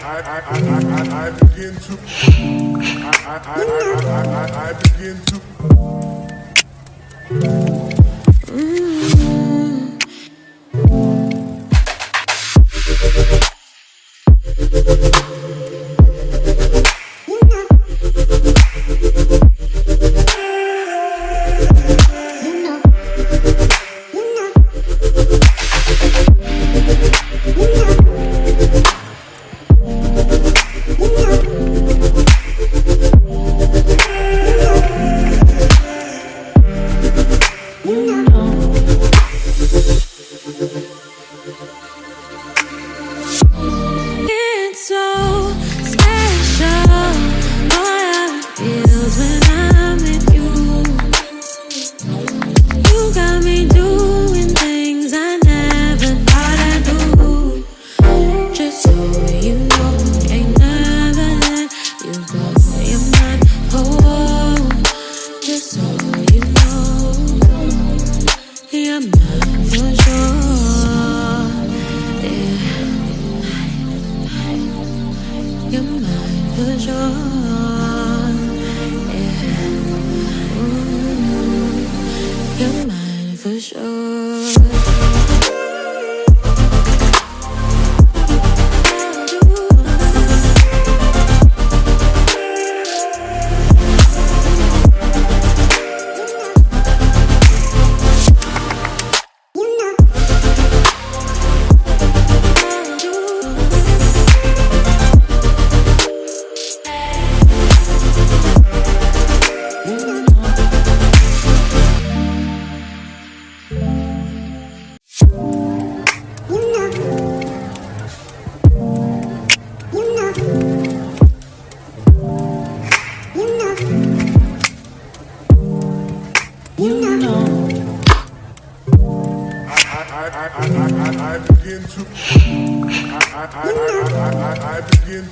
I begin to I begin It's so special, how it feels when I'm with you. You got me doing things I never thought I'd do. Just so you know, ain't never let you go. You're mine, oh, just so you know, you're mine for sure. You're mine for sure, yeah. Ooh, you're mine for sure. I begin to I begin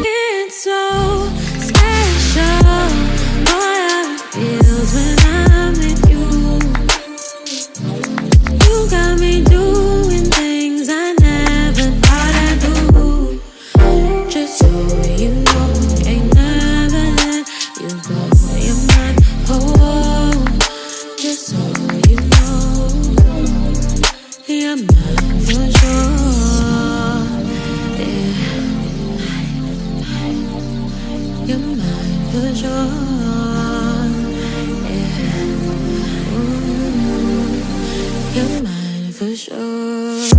It's so special, how it feels when I'm with you. You got me doing things I never thought I'd do. Just so you know, ain't never let you go. You're mine, oh, just so you know, you're mine for sure. You're mine for sure, yeah. Ooh, you're mine for sure.